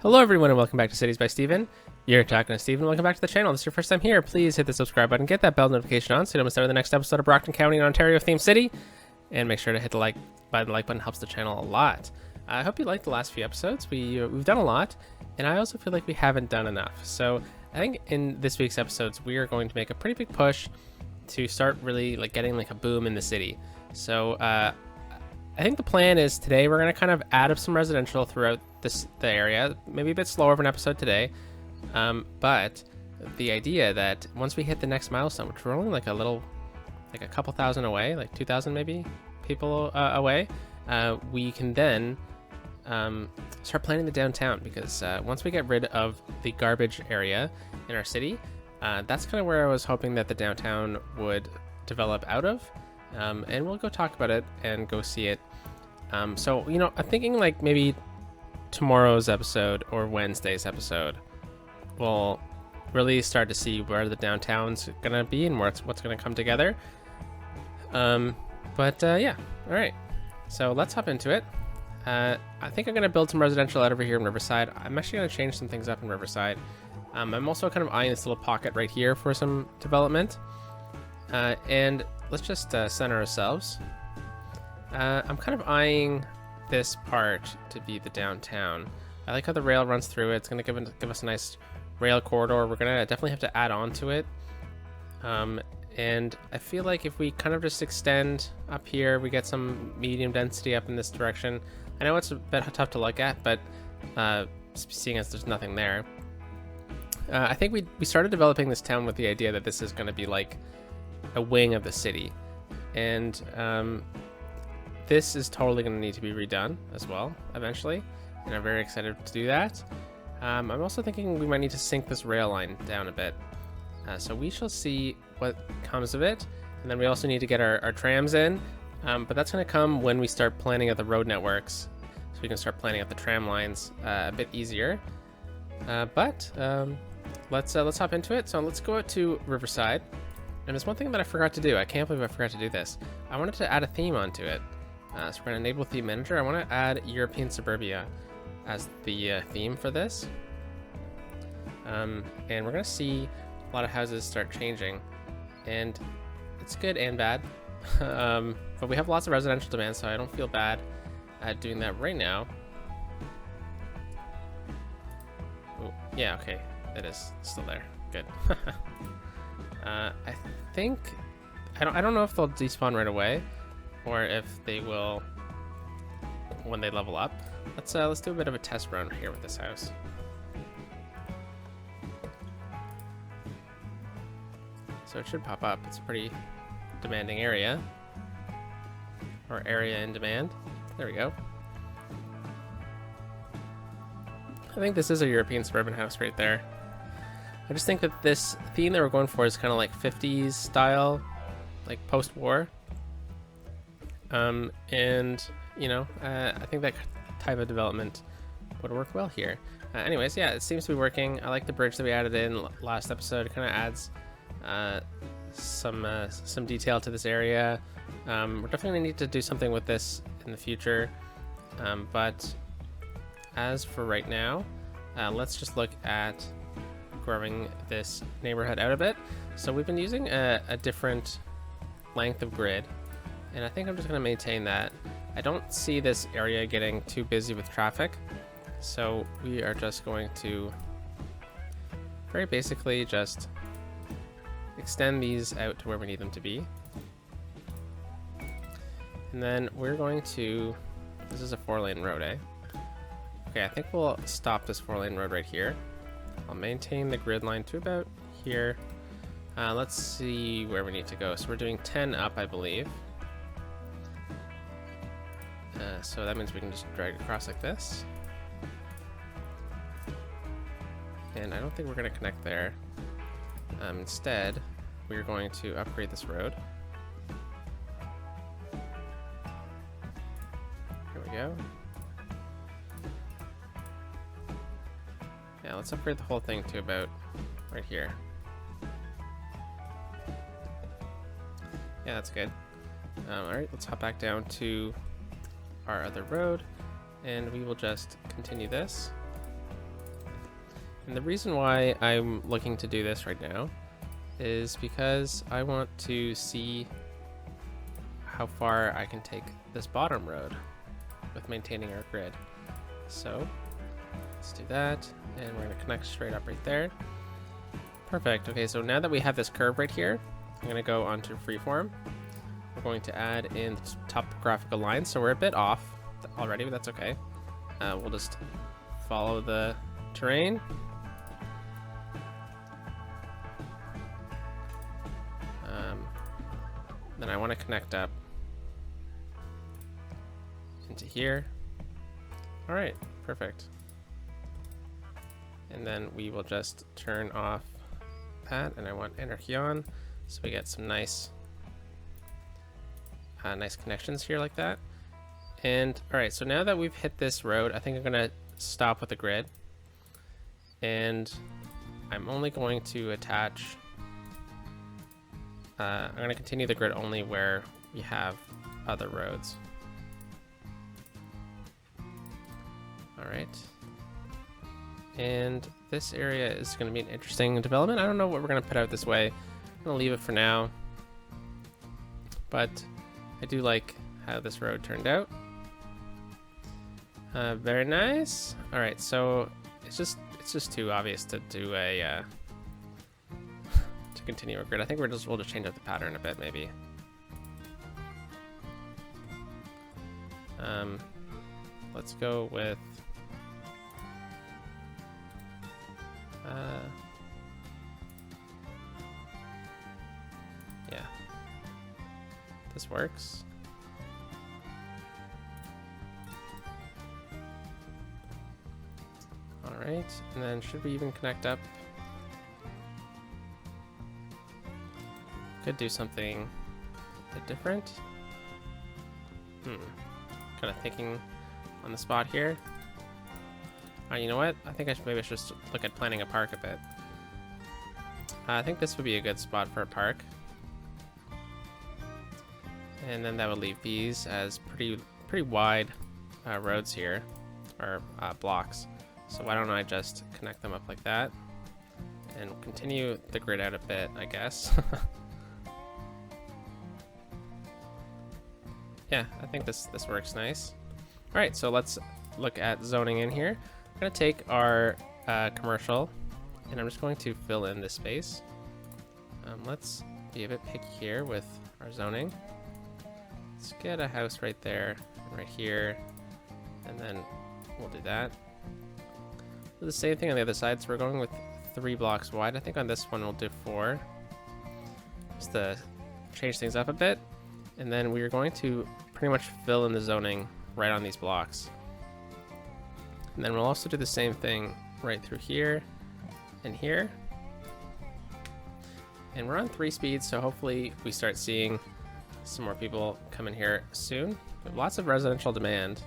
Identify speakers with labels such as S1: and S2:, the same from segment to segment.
S1: Hello everyone and welcome back to Cities by Steven. You're talking to Steven. Welcome back to the channel. If this is your first time here, please hit the subscribe button, get that bell notification on so you don't miss out on the next episode of Brockton County in Ontario themed city. And make sure to hit the like button. The like button helps the channel a lot. I hope you liked the last few episodes. We've done a lot, and I also feel like we haven't done enough. So I think in this week's episodes, we are going to make a pretty big push to start really getting a boom in the city. So I think the plan is today we're going to kind of add up some residential throughout the area, maybe a bit slower of an episode today, but the idea that once we hit the next milestone, which we're only a couple thousand away, like 2,000 maybe people away, we can then start planning the downtown, because once we get rid of the garbage area in our city, that's kind of where I was hoping that the downtown would develop out of. And we'll go talk about it and go see it. So, I'm thinking maybe tomorrow's episode or Wednesday's episode, we'll really start to see where the downtown's gonna be and what's gonna come together. Yeah, all right. So let's hop into it. I think I'm gonna build some residential out over here in Riverside. I'm actually gonna change some things up in Riverside. I'm also kind of eyeing this little pocket right here for some development. And let's just center ourselves. I'm kind of eyeing this part to be the downtown. I like how the rail runs through it. It's going to give us a nice rail corridor. We're going to definitely have to add on to it. And I feel like if we kind of just extend up here, we get some medium density up in this direction. I know it's a bit tough to look at, but seeing as there's nothing there. I think we started developing this town with the idea that this is going to be like a wing of the city, and this is totally going to need to be redone as well eventually, and I'm very excited to do that. I'm also thinking we might need to sink this rail line down a bit, so we shall see what comes of it. And then we also need to get our trams in, but that's going to come when we start planning out the road networks, so we can start planning out the tram lines a bit easier. Let's hop into it. So let's go out to Riverside. And there's one thing that I forgot to do. I can't believe I forgot to do this. I wanted to add a theme onto it. So we're going to enable theme manager. I want to add European suburbia as the theme for this. And we're going to see a lot of houses start changing. And it's good and bad. But we have lots of residential demand, so I don't feel bad at doing that right now. Oh, yeah, okay. It is still there. Good. I think I don't know if they'll despawn right away, or if they will when they level up. Let's do a bit of a test run here with this house. So it should pop up. It's a pretty demanding area, or area in demand. There we go. I think this is a European suburban house right there. I just think that this theme that we're going for is kind of like 50s style, like post-war. And, I think that type of development would work well here. Anyways, yeah, it seems to be working. I like the bridge that we added in last episode. It kind of adds some detail to this area. We're definitely going to need to do something with this in the future. But as for right now, let's just look at growing this neighborhood out a bit. So we've been using a different length of grid, and I think I'm just going to maintain that. I don't see this area getting too busy with traffic, so we are just going to very basically just extend these out to where we need them to be. And then we're going to, this is a 4-lane road, eh? Okay, I think we'll stop this 4-lane road right here. I'll maintain the grid line to about here. Let's see where we need to go. So we're doing 10 up, I believe. So that means we can just drag across like this. And I don't think we're going to connect there. Instead, we're going to upgrade this road. Here we go. Yeah, let's upgrade the whole thing to about right here. Yeah, that's good. Alright, let's hop back down to our other road, and we will just continue this. And the reason why I'm looking to do this right now is because I want to see how far I can take this bottom road with maintaining our grid. So let's do that, and we're going to connect straight up right there. Perfect. Okay, so now that we have this curve right here, I'm going to go onto freeform. We're going to add in topographical lines, so we're a bit off already, but that's okay. We'll just follow the terrain. Then I want to connect up into here. All right, perfect. And then we will just turn off that, and I want anarchy on, so we get some nice nice connections here like that. And all right, so now that we've hit this road, I think I'm gonna stop with the grid, and I'm only going to attach I'm going to continue the grid only where we have other roads. All right. And this area is going to be an interesting development. I don't know what we're going to put out this way. I'm going to leave it for now. But I do like how this road turned out. Very nice. All right, so it's just too obvious to do a to continue our grid. I think we'll just change up the pattern a bit, maybe. Let's go with yeah, this works. All right, and then should we even connect up? Could do something a bit different. Kind of thinking on the spot here. You know what? I think maybe I should just look at planning a park a bit. I think this would be a good spot for a park. And then that would leave these as pretty wide roads here, or blocks. So why don't I just connect them up like that and continue the grid out a bit, I guess. Yeah, I think this works nice. All right, so let's look at zoning in here. I'm gonna take our commercial, and I'm just going to fill in this space. Let's be a bit picky here with our zoning. Let's get a house right there, and right here, and then we'll do that. Do the same thing on the other side, so we're going with 3 blocks wide. I think on this one we'll do 4, just to change things up a bit. And then we are going to pretty much fill in the zoning right on these blocks. And then we'll also do the same thing right through here and here. And we're on 3 speeds, so hopefully we start seeing some more people come in here soon. We have lots of residential demand.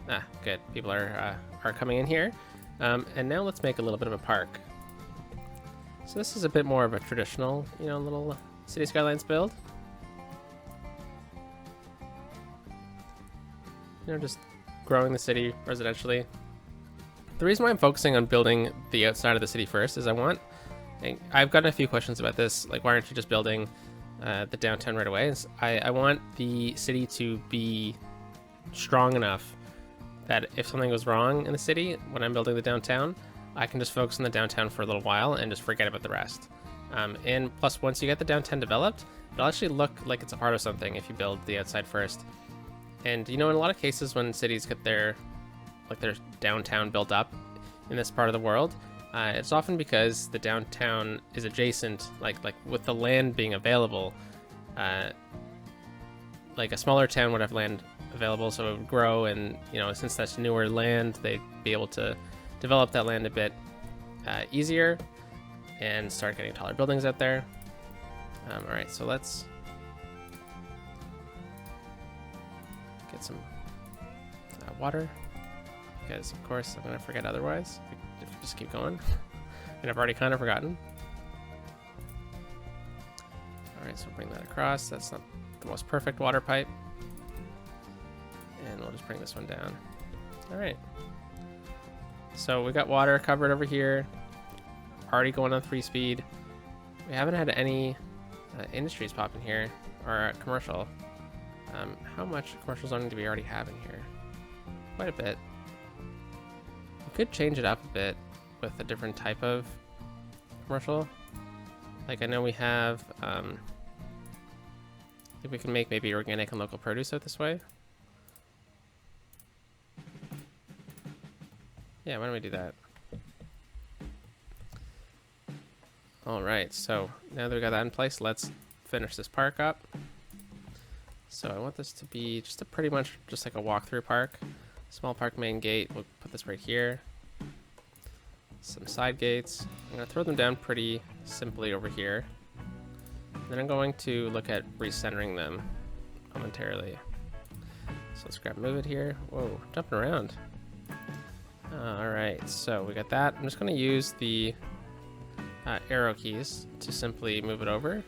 S1: Ah, good. People are coming in here. And now let's make a little bit of a park. So this is a bit more of a traditional, little City Skylines build. Just growing the city residentially. The reason why I'm focusing on building the outside of the city first is I've gotten a few questions about this, like why aren't you just building the downtown right away? I want the city to be strong enough that if something goes wrong in the city when I'm building the downtown, I can just focus on the downtown for a little while and just forget about the rest. And plus, once you get the downtown developed, it'll actually look like it's a part of something if you build the outside first. And in a lot of cases when cities get their downtown built up in this part of the world, it's often because the downtown is adjacent, like with the land being available. Like a smaller town would have land available, so it would grow, and since that's newer land, they'd be able to develop that land a bit easier and start getting taller buildings out there. All right, so let's get some water, because of course I'm gonna forget otherwise if we just keep going. And I've already kind of forgotten. All right, so bring that across. That's not the most perfect water pipe, and we'll just bring this one down. All right. So we got water covered over here. Already going on 3-speed. We haven't had any industries pop in here, or commercial. How much commercial zoning do we already have in here? Quite a bit. We could change it up a bit with a different type of commercial. Like I know we have, I think we can make maybe organic and local produce out this way. Yeah, why don't we do that? All right, so now that we got that in place, let's finish this park up. So I want this to be just pretty much just like a walkthrough park. Small park main gate, we'll put this right here. Some side gates. I'm gonna throw them down pretty simply over here. Then I'm going to look at recentering them momentarily. So let's grab move it here. Whoa, jumping around. All right, so we got that. I'm just gonna use the arrow keys to simply move it over.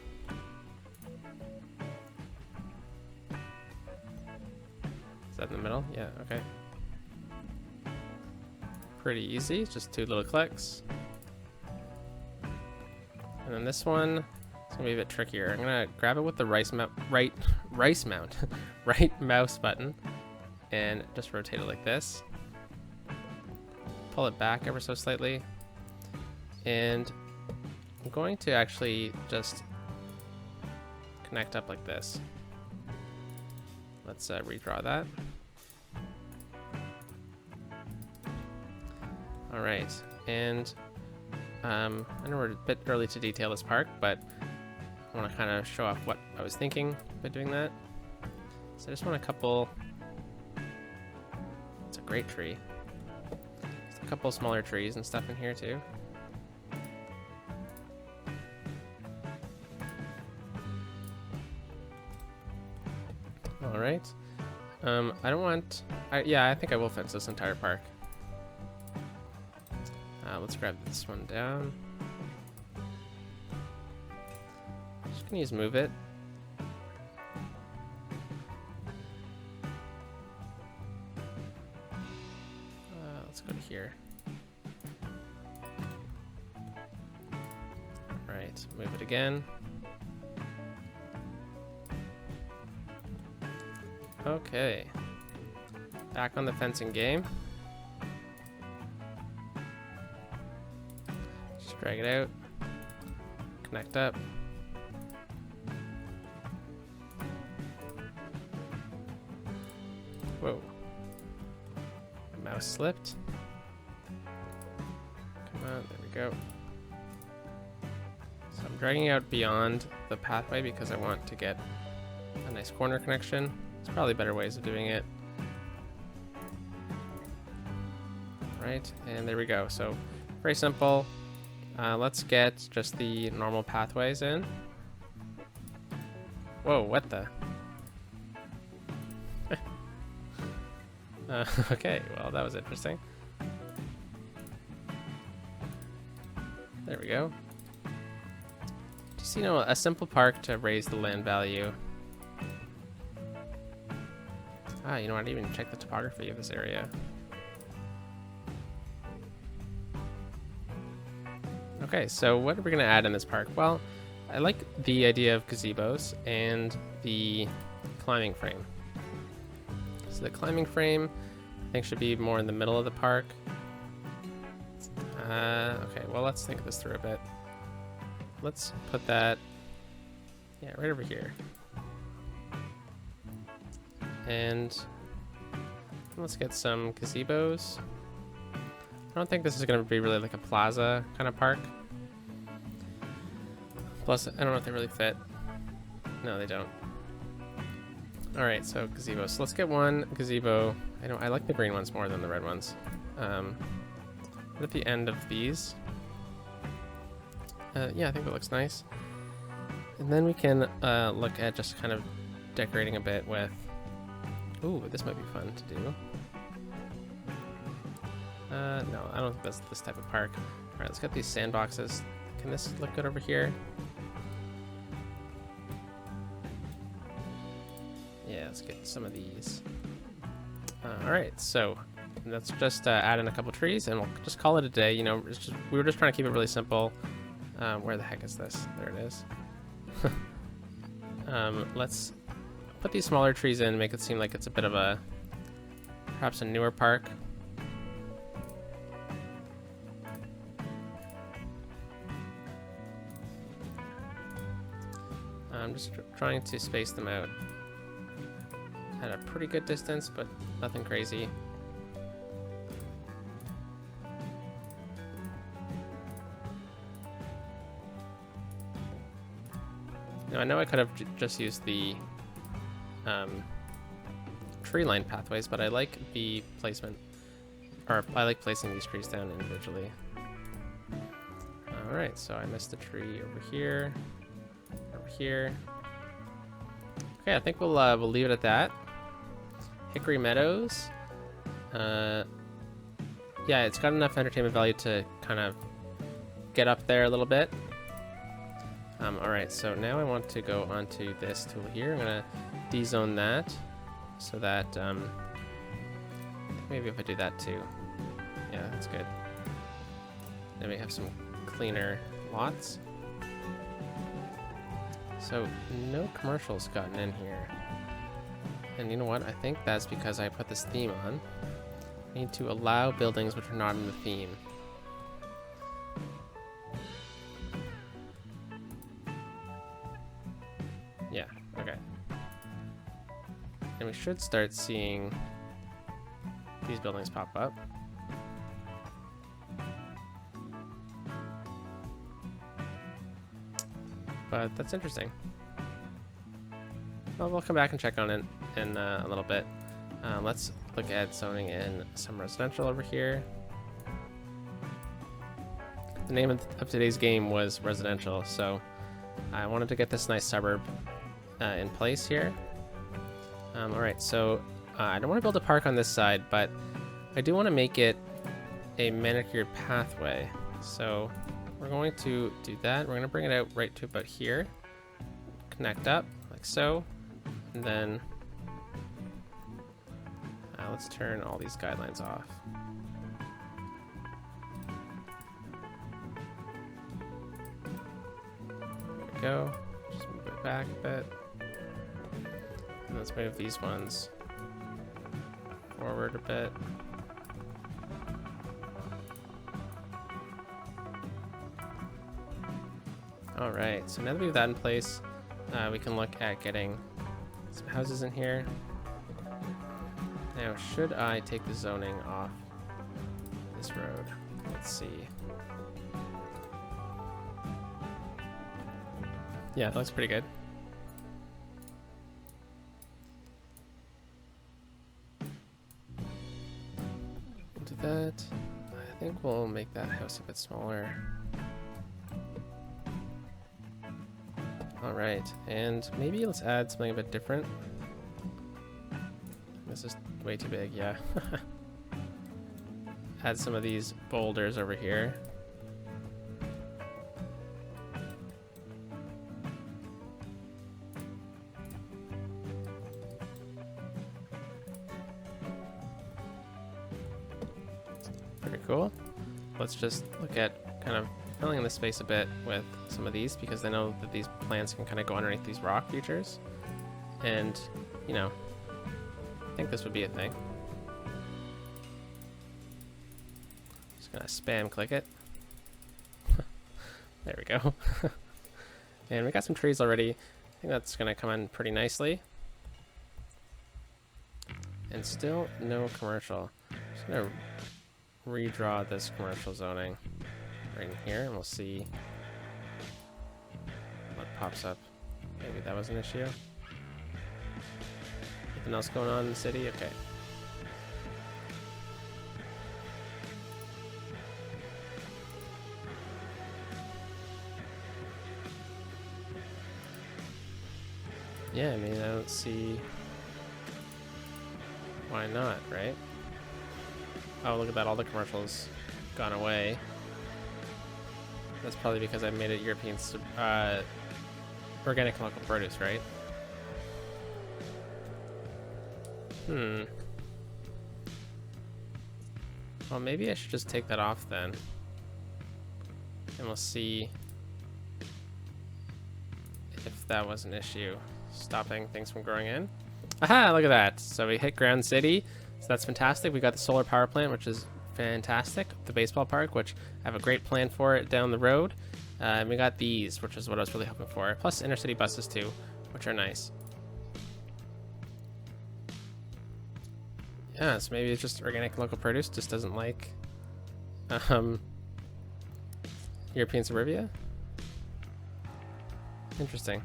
S1: Is that in the middle? Yeah, okay. Pretty easy, just 2 little clicks. And then this one is gonna be a bit trickier. I'm gonna grab it with the right mouse button and just rotate it like this. Pull it back ever so slightly. And I'm going to actually just connect up like this. Let's redraw that. All right, and I know we're a bit early to detail this park, but I want to kind of show off what I was thinking by doing that. So I just want a couple, it's a great tree. Just a couple smaller trees and stuff in here too. All right, I don't want, yeah, I think I will fence this entire park. Let's grab this one down. Just gonna use move it. Let's go to here. All right, move it again. Okay, back on the fencing game. Drag it out, connect up. Whoa. My mouse slipped. Come on, there we go. So I'm dragging out beyond the pathway because I want to get a nice corner connection. There's probably better ways of doing it. Right, and there we go. So very simple. Let's get just the normal pathways in. Whoa, what the? Okay, well, that was interesting. There we go. Just, you know, a simple park to raise the land value. You know, I didn't even check the topography of this area. Okay, so what are we gonna add in this park? Well, I like the idea of gazebos and the climbing frame. So the climbing frame, I think, should be more in the middle of the park. Okay, well, let's think this through a bit. Let's put that, yeah, right over here. And let's get some gazebos. I don't think this is going to be really like a plaza kind of park. Plus, I don't know if they really fit. No, they don't. All right, so gazebo. So let's get one gazebo. I like the green ones more than the red ones. At the end of these. Yeah, I think that looks nice. And then we can look at just kind of decorating a bit with. Ooh, this might be fun to do. No, I don't think that's this type of park. All right, let's get these sandboxes. Can this look good over here? Yeah, let's get some of these. All right, so let's just add in a couple trees and we'll just call it a day. You know, we were just trying to keep it really simple. Where the heck is this? There it is. Let's put these smaller trees in, make it seem like it's a bit of a, perhaps a newer park. I'm just trying to space them out at a pretty good distance, but nothing crazy. Now, I know I could have just used the tree line pathways, but I like the placement, or I like placing these trees down individually. All right, so I missed the tree over here, over here. Okay, I think we'll leave it at that. Hickory Meadows. Yeah, it's got enough entertainment value to kind of get up there a little bit. All right, so now I want to go onto this tool here. I'm gonna dezone that so that maybe if I do that too, yeah, that's good. Then we have some cleaner lots. So no commercials gotten in here, and you know what? I think that's because I put this theme on. I need to allow buildings which are not in the theme. Yeah, okay. And we should start seeing these buildings pop up. But that's interesting. Well, we'll come back and check on it in a little bit. Let's look at zoning in some residential over here. The name of today's game was residential, so I wanted to get this nice suburb in place here. All right, so I don't want to build a park on this side, but I do want to make it a manicured pathway. So we're going to do that. We're going to bring it out right to about here, connect up like so, and then let's turn all these guidelines off. There we go. Just move it back a bit. And let's move these ones forward a bit. All right, so now that we have that in place, we can look at getting some houses in here. Now, should I take the zoning off this road? Let's see. Yeah, that looks pretty good. Do that. I think we'll make that house a bit smaller. All right, and maybe let's add something a bit different. This is way too big, yeah. Add some of these boulders over here. Very cool. Let's just look at kind of filling in the space a bit with some of these, because I know that these plants can kind of go underneath these rock features. And, you know, I think this would be a thing. Just gonna spam click it. There we go. And we got some trees already. I think that's gonna come in pretty nicely. And still no commercial. Just gonna redraw this commercial zoning right in here, and we'll see what pops up. Maybe that was an issue. Anything else going on in the city? Okay. Yeah, I mean, I don't see why not, right? Oh, look at that, all the commercials gone away. That's probably because I made it European organic and local produce, right? Well, maybe I should just take that off then. And we'll see if that was an issue, stopping things from growing in. Aha, look at that. So we hit Grand City. So that's fantastic. We got the solar power plant, which is fantastic. The baseball park, which I have a great plan for it down the road. And we got these, which is what I was really hoping for. Plus intercity buses too, which are nice. Yeah, so maybe it's just organic local produce, just doesn't like European suburbia. Interesting.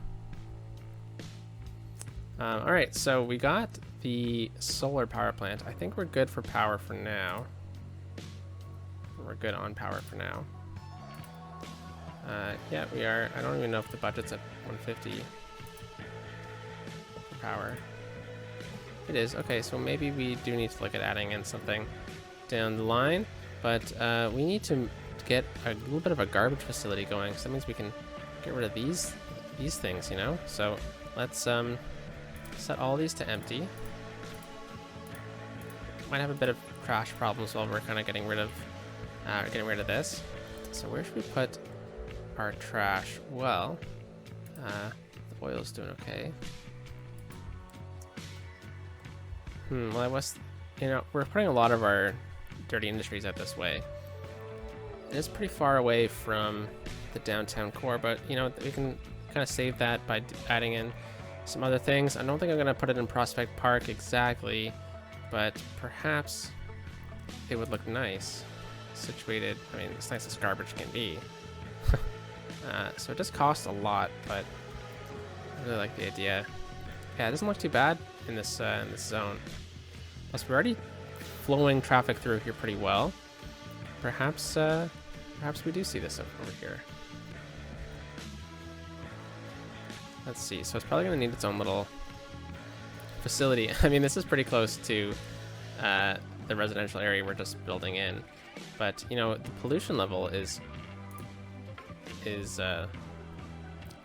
S1: All right, so we got the solar power plant. I think we're good for power for now. We're good on power for now. Yeah, we are. I don't even know if the budget's at 150 for power. It is. Okay, so maybe we do need to look at adding in something down the line, but we need to get a little bit of a garbage facility going. So that means we can get rid of these things, you know? So let's set all these to empty. Might have a bit of crash problems while we're kind of getting rid of this. So where should we put our trash? Well, the oil's doing okay. Well, I was, you know, we're putting a lot of our dirty industries out this way. It's pretty far away from the downtown core, but you know, we can kind of save that by adding in some other things. I don't think I'm going to put it in Prospect Park exactly, but perhaps it would look nice situated. I mean, as nice as garbage can be. So it does cost a lot, but I really like the idea. Yeah, it doesn't look too bad in this zone. Plus, we're already flowing traffic through here pretty well. Perhaps we do see this over here. Let's see. So it's probably going to need its own little facility. I mean, this is pretty close to the residential area we're just building in, but you know, the pollution level is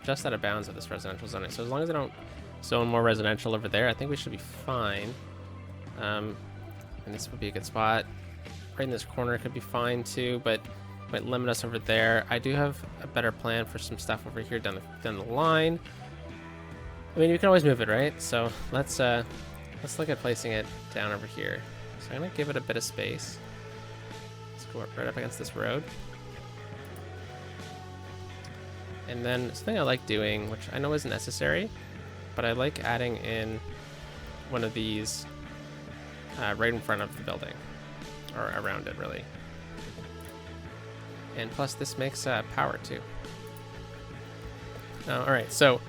S1: just out of bounds of this residential zoning. So as long as I don't zone more residential over there, I think we should be fine. And this would be a good spot. Right in this corner could be fine too, but might limit us over there. I do have a better plan for some stuff over here down the line. I mean, you can always move it, right? So let's look at placing it down over here. So I'm gonna give it a bit of space. Let's go right up against this road. And then something I like doing, which I know isn't necessary, but I like adding in one of these right in front of the building, or around it really. And plus this makes power too. All right, so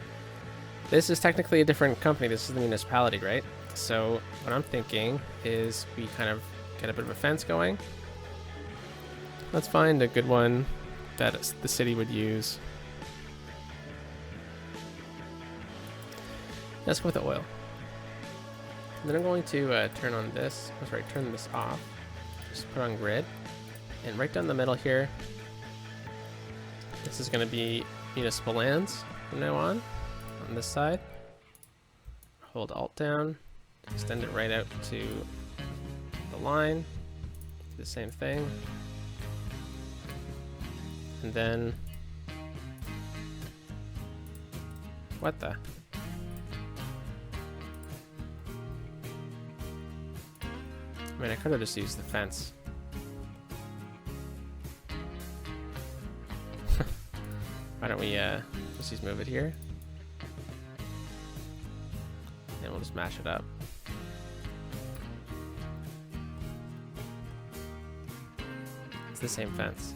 S1: this is technically a different company. This is the municipality, right? So what I'm thinking is we kind of get a bit of a fence going. Let's find a good one that the city would use. Let's go with the oil. And then I'm going to turn on this. Oh, sorry, turn this off. Just put on grid. And right down the middle here, this is going to be municipal lands from now on this side. Hold Alt down, extend it right out to the line. Do the same thing. And then, what the? I mean, I could have just used the fence. Why don't we just move it here? And we'll just mash it up. It's the same fence.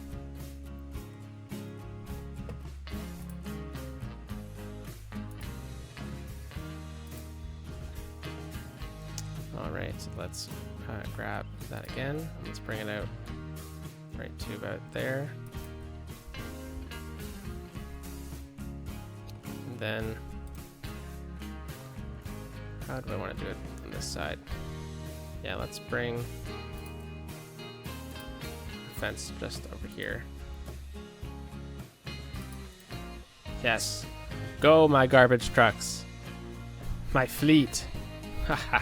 S1: Alright, so let's grab that again. And let's bring it out right to about there. And then, how do I want to do it on this side? Yeah, let's bring the fence just over here. Yes. Go, my garbage trucks. My fleet. Haha.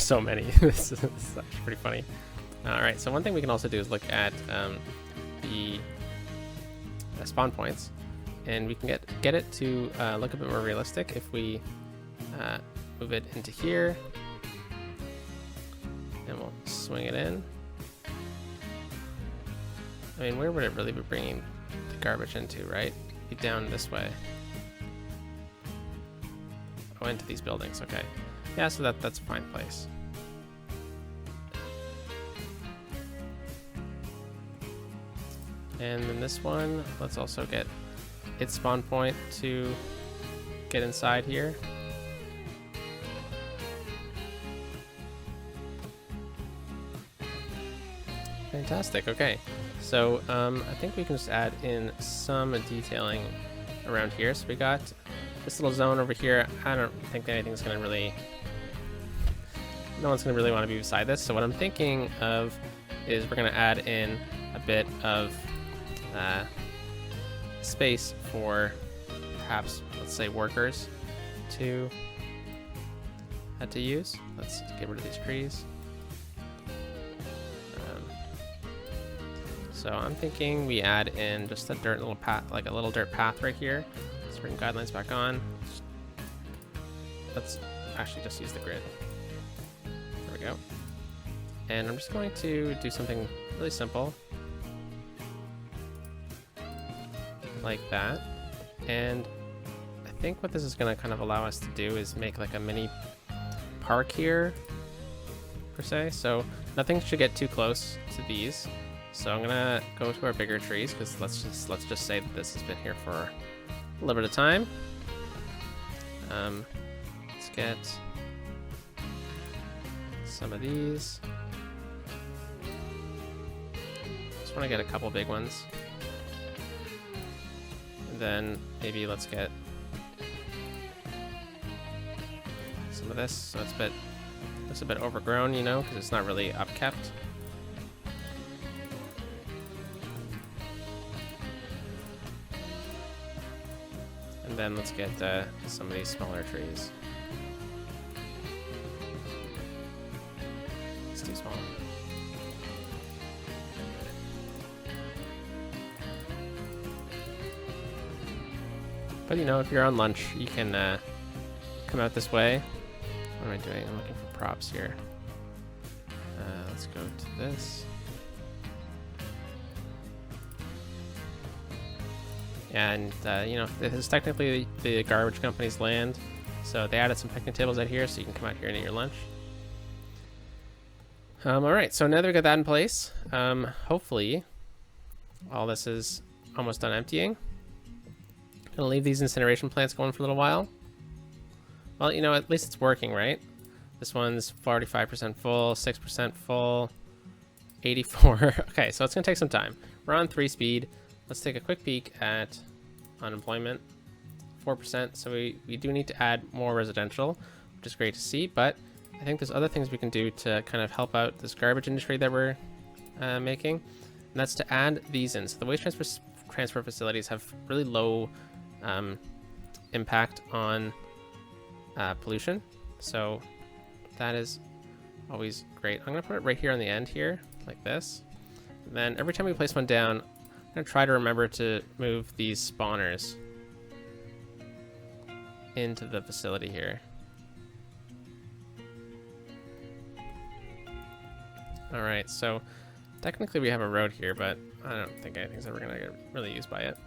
S1: so many. This is actually pretty funny. All right, so one thing we can also do is look at the spawn points, and we can get it to look a bit more realistic if we move it into here, and we'll swing it in. I mean, where would it really be bringing the garbage into, right? Be down this way. Oh, into these buildings, okay. Yeah, so that's a fine place. And then this one, let's also get its spawn point to get inside here. Fantastic, okay. So I think we can just add in some detailing around here. So we got this little zone over here. I don't think anything's gonna really, no one's gonna really want to be beside this. So what I'm thinking of is we're gonna add in a bit of space for perhaps, let's say, workers to use. Let's get rid of these trees. So I'm thinking we add in just a dirt little path, like a little dirt path right here. Let's bring guidelines back on. Let's actually just use the grid. There we go. And I'm just going to do something really simple. Like that. And I think what this is going to kind of allow us to do is make like a mini park here, per se. So nothing should get too close to these. So I'm gonna go to our bigger trees, because let's just say that this has been here for a little bit of time. Let's get some of these. Just want to get a couple big ones, and then maybe let's get some of this. So it's a bit overgrown, you know, because it's not really upkept. Then let's get some of these smaller trees. It's too small. But you know, if you're on lunch, you can come out this way. What am I doing? I'm looking for props here. Let's go to this. And you know, this is technically the garbage company's land, so they added some picnic tables out here, so you can come out here and eat your lunch. All right, so now that we got that in place, hopefully all this is almost done emptying. Gonna leave these incineration plants going for a little while. Well, you know, at least it's working, right? This one's 45% full, 6% full, 84. Okay, so it's gonna take some time. We're on 3 speed. Let's take a quick peek at unemployment, 4%. So we do need to add more residential, which is great to see, but I think there's other things we can do to kind of help out this garbage industry that we're making, and that's to add these in. So the waste transfer facilities have really low impact on pollution, so that is always great. I'm gonna put it right here on the end here, like this. And then every time we place one down, I'm going to try to remember to move these spawners into the facility here. Alright, so technically we have a road here, but I don't think anything's ever going to get really used by it.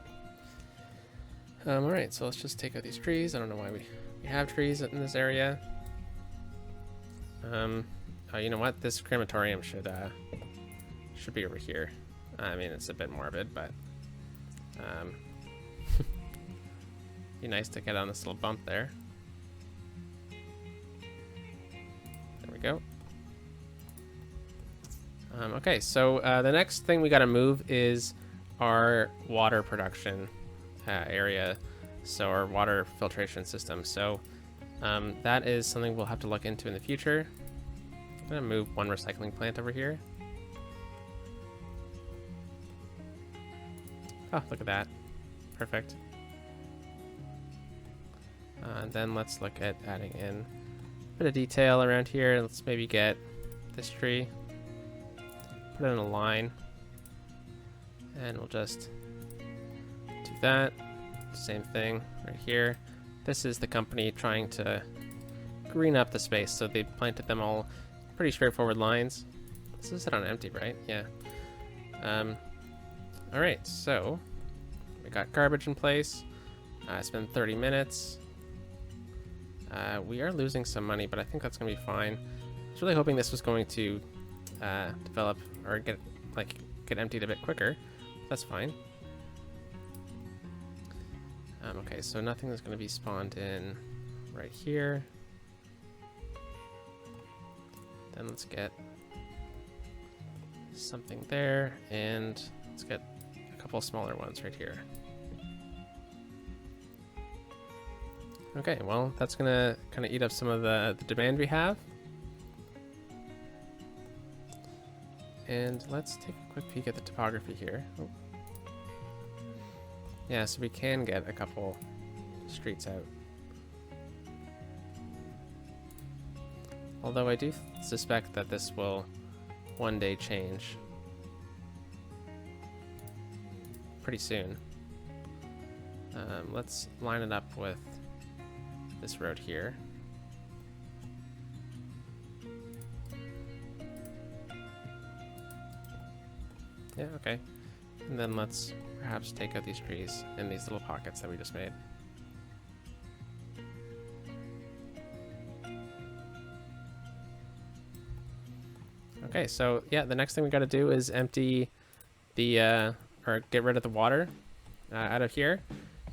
S1: Alright, so let's just take out these trees. I don't know why we have trees in this area. Oh, you know what? This crematorium should be over here. I mean, it's a bit morbid, but be nice to get on this little bump there. There we go. Okay, so the next thing we got to move is our water production area, so our water filtration system. So that is something we'll have to look into in the future. I'm going to move one recycling plant over here. Oh, look at that. Perfect. And then let's look at adding in bit of detail around here. Let's maybe get this tree, put it in a line, and we'll just do that. Same thing right here. This is the company trying to green up the space, so they planted them all pretty straightforward lines. This is it on empty, right? Yeah. All right, so we got garbage in place. It's been 30 minutes. We are losing some money, but I think that's gonna be fine. I was really hoping this was going to develop or get emptied a bit quicker. That's fine. Okay, so nothing is going to be spawned in right here. Then let's get something there, and let's get a couple smaller ones right here. Okay, well, that's going to kind of eat up some of the demand we have. And let's take a quick peek at the topography here. Oh. Yeah, so we can get a couple streets out. Although I do suspect that this will one day change pretty soon. Let's line it up with this road here. Yeah, okay. And then let's perhaps take out these trees in these little pockets that we just made. Okay, so yeah, the next thing we got to do is empty the, or get rid of the water out of here,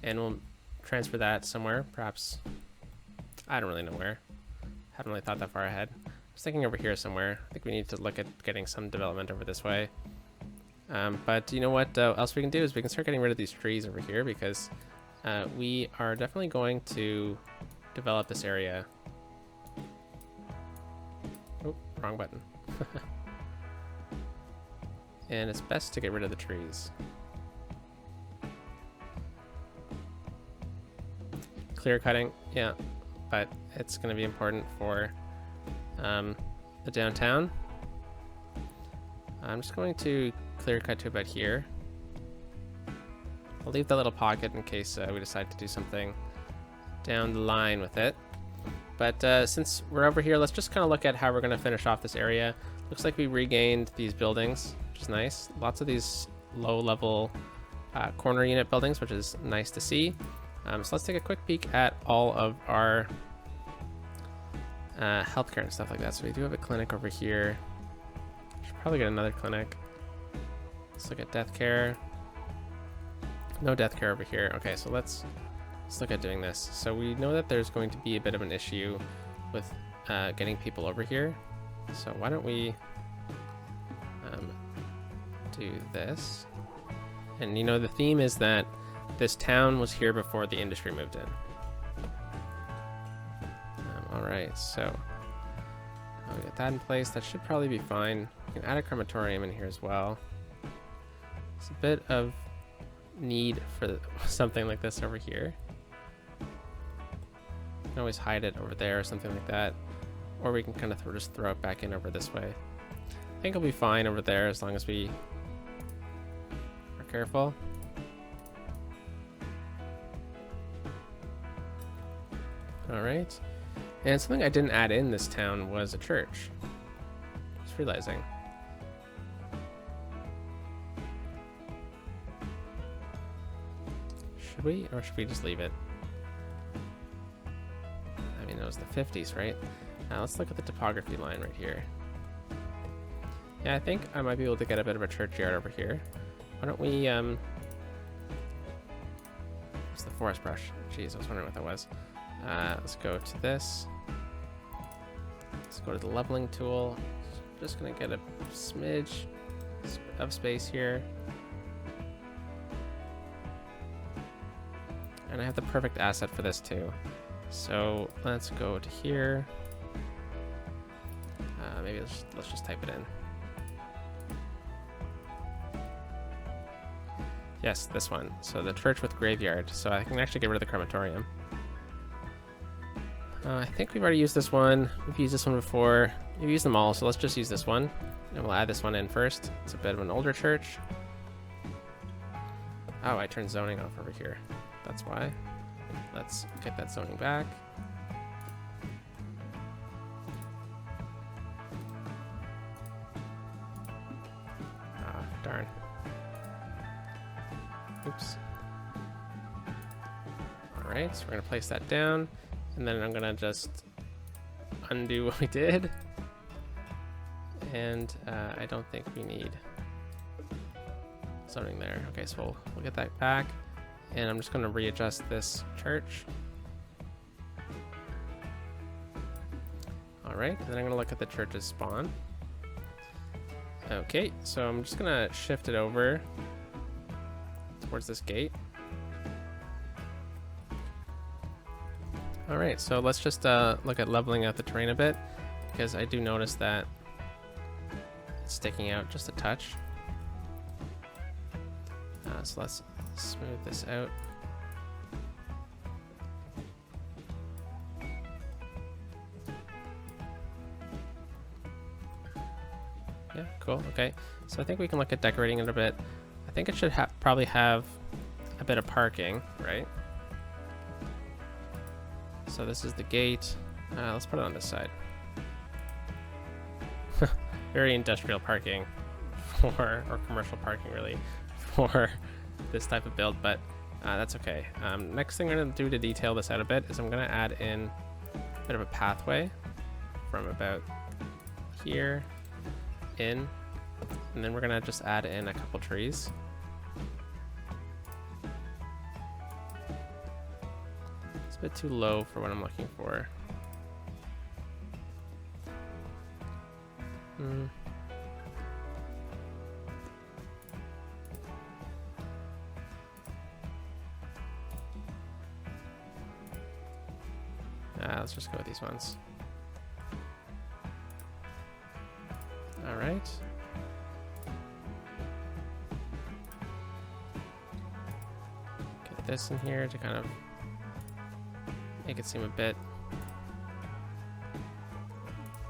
S1: and we'll transfer that somewhere, perhaps, I don't really know where. Haven't really thought that far ahead. I was thinking over here somewhere. I think we need to look at getting some development over this way. But you know what else we can do is we can start getting rid of these trees over here, because we are definitely going to develop this area. Oh, wrong button. And it's best to get rid of the trees. Clear cutting, yeah, but it's going to be important for the downtown. I'm just going to clear cut to about here. I'll leave that little pocket in case we decide to do something down the line with it. But since we're over here, let's just kind of look at how we're going to finish off this area. Looks like we regained these buildings, which is nice. Lots of these low-level corner unit buildings, which is nice to see. So let's take a quick peek at all of our healthcare and stuff like that. So we do have a clinic over here. Should probably get another clinic. Let's look at death care. No death care over here. Okay, so let's look at doing this. So we know that there's going to be a bit of an issue with getting people over here. So why don't we do this? And you know, the theme is that this town was here before the industry moved in. All right, so I'll get that in place. That should probably be fine. We can add a crematorium in here as well. It's a bit of need for something like this over here. You can always hide it over there or something like that. Or we can kind of just throw it back in over this way. I think it'll be fine over there as long as we are careful. All right. And something I didn't add in this town was a church. Just realizing. Should we, or should we just leave it? I mean, it was the 50s, right? Now let's look at the topography line right here. Yeah, I think I might be able to get a bit of a churchyard over here. Why don't we, what's the forest brush? Jeez, I was wondering what that was. Let's go to this. Let's go to the leveling tool. Just gonna get a smidge of space here. And I have the perfect asset for this too. So let's go to here. Maybe let's just type it in. Yes, this one. So the church with graveyard. So I can actually get rid of the crematorium. I think we've already used this one. We've used this one before. We've used them all, so let's just use this one. And we'll add this one in first. It's a bit of an older church. Oh, I turned zoning off over here. That's why. Let's get that zoning back. Ah, darn. Oops. All right, so we're gonna place that down, and then I'm gonna just undo what we did. And I don't think we need zoning there. Okay, so we'll get that back, and I'm just gonna readjust this church. All right, and then I'm gonna look at the church's spawn. Okay, so I'm just gonna shift it over towards this gate. All right, so let's just look at leveling out the terrain a bit, because I do notice that it's sticking out just a touch. So let's smooth this out. Yeah, cool. Okay, so I think we can look at decorating it a bit. I think it should probably have a bit of parking, right? So this is the gate. Let's put it on this side. Very industrial parking or commercial parking really for this type of build, but that's okay. Next thing I'm gonna do to detail this out a bit is I'm gonna add in a bit of a pathway from about here in, and then we're gonna just add in a couple trees. It's a bit too low for what I'm looking for. Let's just go with these ones. All right. Get this in here to kind of make it seem a bit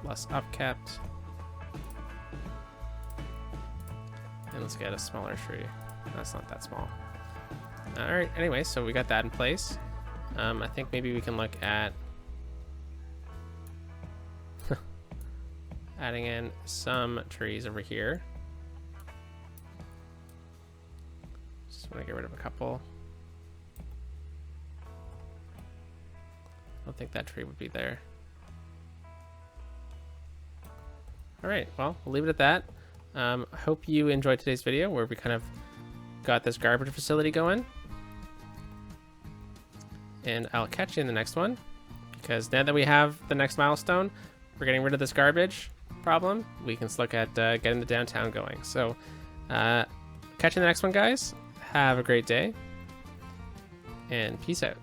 S1: less upkept. And let's get a smaller tree. That's not that small. All right, anyway, so we got that in place. I think maybe we can look at adding in some trees over here. Just want to get rid of a couple. I don't think that tree would be there. All right, well, we'll leave it at that. I hope you enjoyed today's video where we kind of got this garbage facility going. And I'll catch you in the next one, because now that we have the next milestone, we're getting rid of this garbage problem. We can look at getting the downtown going. So catch you in the next one, guys. Have a great day, and peace out.